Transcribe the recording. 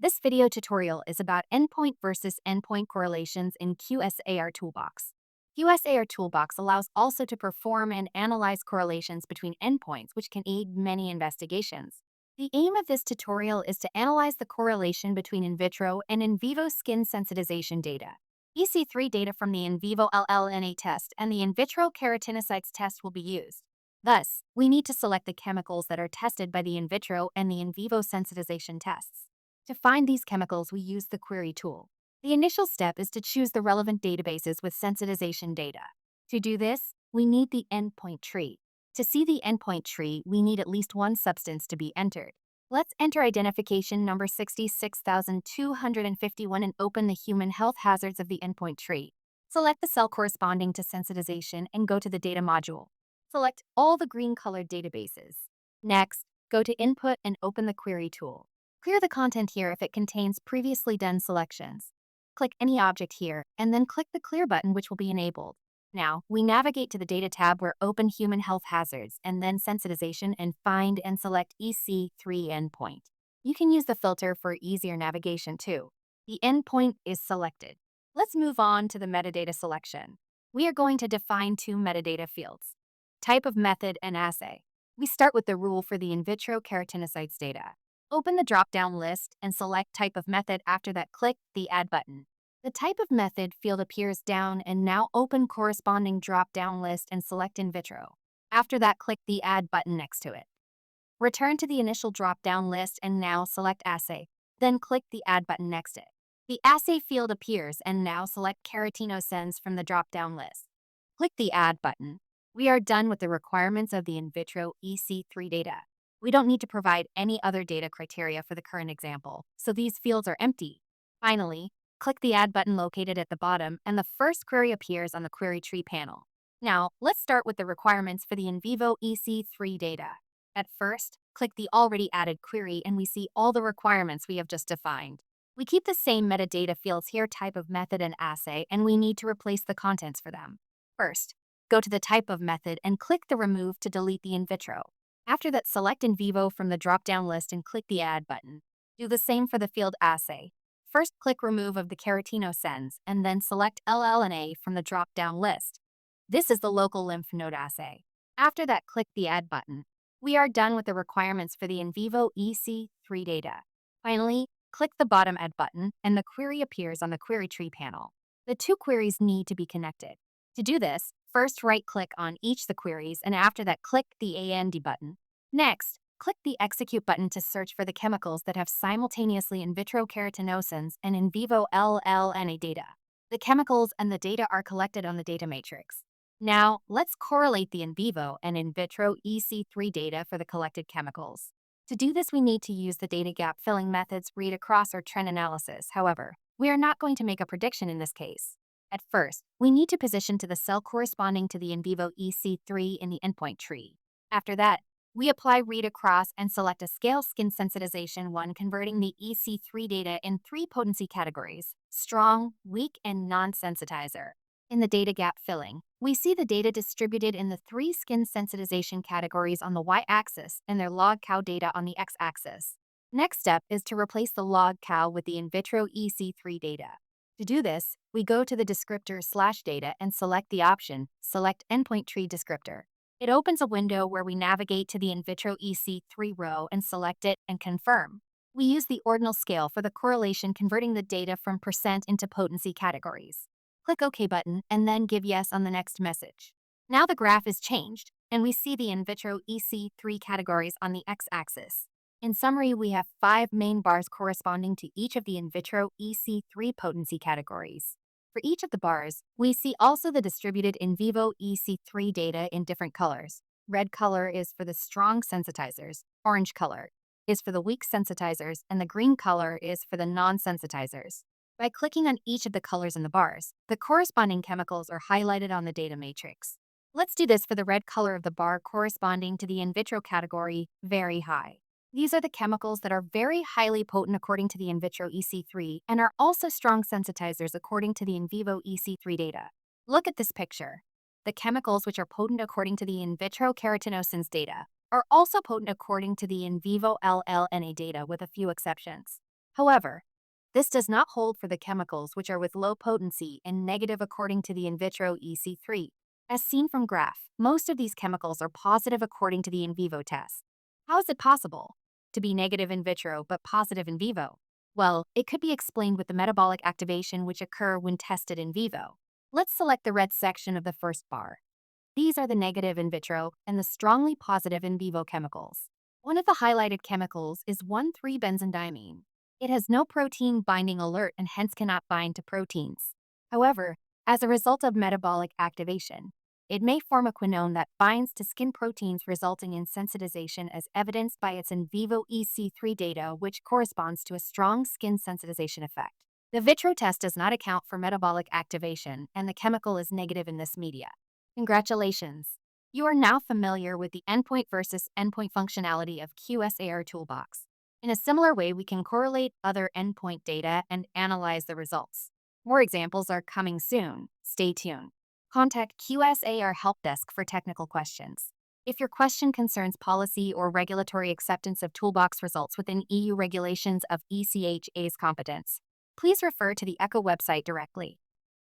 This video tutorial is about endpoint versus endpoint correlations in QSAR Toolbox. QSAR Toolbox allows also to perform and analyze correlations between endpoints, which can aid many investigations. The aim of this tutorial is to analyze the correlation between in vitro and in vivo skin sensitization data. EC3 data from the in vivo LLNA test and the in vitro keratinocytes test will be used. Thus, we need to select the chemicals that are tested by the in vitro and the in vivo sensitization tests. To find these chemicals, we use the query tool. The initial step is to choose the relevant databases with sensitization data. To do this, we need the endpoint tree. To see the endpoint tree, we need at least one substance to be entered. Let's enter identification number 66251 and open the human health hazards of the endpoint tree. Select the cell corresponding to sensitization and go to the data module. Select all the green-colored databases. Next, go to Input and open the query tool. Clear the content here if it contains previously done selections. Click any object here, and then click the Clear button, which will be enabled. Now, we navigate to the Data tab where Open Human Health Hazards, and then Sensitization, and find and select EC3 Endpoint. You can use the filter for easier navigation too. The endpoint is selected. Let's move on to the metadata selection. We are going to define two metadata fields: type of method and assay. We start with the rule for the in vitro keratinocytes data. Open the drop-down list and select Type of Method. After that, click the Add button. The Type of Method field appears down, and now open corresponding drop-down list and select In Vitro. After that, click the Add button next to it. Return to the initial drop-down list and now select Assay. Then click the Add button next to it. The Assay field appears, and now select keratinocytes from the drop-down list. Click the Add button. We are done with the requirements of the in vitro EC3 data. We don't need to provide any other data criteria for the current example, so these fields are empty. Finally, click the Add button located at the bottom, and the first query appears on the query tree panel. Now, let's start with the requirements for the in vivo EC3 data. At first, click the already added query, and we see all the requirements we have just defined. We keep the same metadata fields here, type of method and assay, and we need to replace the contents for them. First, go to the type of method and click the Remove to delete the in vitro. After that, select In Vivo from the drop-down list and click the Add button. Do the same for the field Assay. First, click Remove of the keratinocytes, and then select LLNA from the drop-down list. This is the local lymph node assay. After that, click the Add button. We are done with the requirements for the In Vivo EC3 data. Finally, click the bottom Add button, and the query appears on the query tree panel. The two queries need to be connected. To do this, first right-click on each of the queries, and after that, click the AND button. Next, click the Execute button to search for the chemicals that have simultaneously in vitro keratinocytes and in vivo LLNA data. The chemicals and the data are collected on the data matrix. Now, let's correlate the in vivo and in vitro EC3 data for the collected chemicals. To do this, we need to use the data gap filling methods, read across, or trend analysis. However, we are not going to make a prediction in this case. At first, we need to position to the cell corresponding to the in vivo EC3 in the endpoint tree. After that, we apply read across and select a scale skin sensitization 1, converting the EC3 data in 3 potency categories: strong, weak, and non-sensitizer. In the data gap filling, we see the data distributed in the 3 skin sensitization categories on the y-axis and their log cow data on the x-axis. Next step is to replace the log cow with the in vitro EC3 data. To do this, we go to the descriptor/data and select the option Select Endpoint Tree Descriptor. It opens a window where we navigate to the in vitro EC3 row and select it and confirm. We use the ordinal scale for the correlation, converting the data from percent into potency categories. Click OK button and then give yes on the next message. Now the graph is changed, and we see the in vitro EC3 categories on the x-axis. In summary, we have 5 main bars corresponding to each of the in vitro EC3 potency categories. For each of the bars, we see also the distributed in vivo EC3 data in different colors. Red color is for the strong sensitizers, orange color is for the weak sensitizers, and the green color is for the non-sensitizers. By clicking on each of the colors in the bars, the corresponding chemicals are highlighted on the data matrix. Let's do this for the red color of the bar corresponding to the in vitro category, very high. These are the chemicals that are very highly potent according to the in vitro EC3 and are also strong sensitizers according to the in vivo EC3 data. Look at this picture. The chemicals which are potent according to the in vitro keratinocytes data are also potent according to the in vivo LLNA data, with a few exceptions. However, this does not hold for the chemicals which are with low potency and negative according to the in vitro EC3. As seen from graph, most of these chemicals are positive according to the in vivo test. How is it possible to be negative in vitro but positive in vivo? Well, it could be explained with the metabolic activation which occur when tested in vivo. Let's select the red section of the first bar. These are the negative in vitro and the strongly positive in vivo chemicals. One of the highlighted chemicals is 1,3-benzodiamine. It has no protein binding alert and hence cannot bind to proteins. However, as a result of metabolic activation, it may form a quinone that binds to skin proteins, resulting in sensitization as evidenced by its in vivo EC3 data, which corresponds to a strong skin sensitization effect. The vitro test does not account for metabolic activation, and the chemical is negative in this media. Congratulations! You are now familiar with the endpoint versus endpoint functionality of QSAR Toolbox. In a similar way, we can correlate other endpoint data and analyze the results. More examples are coming soon. Stay tuned. Contact QSAR Help Desk for technical questions. If your question concerns policy or regulatory acceptance of Toolbox results within EU regulations of ECHA's competence, please refer to the ECHO website directly.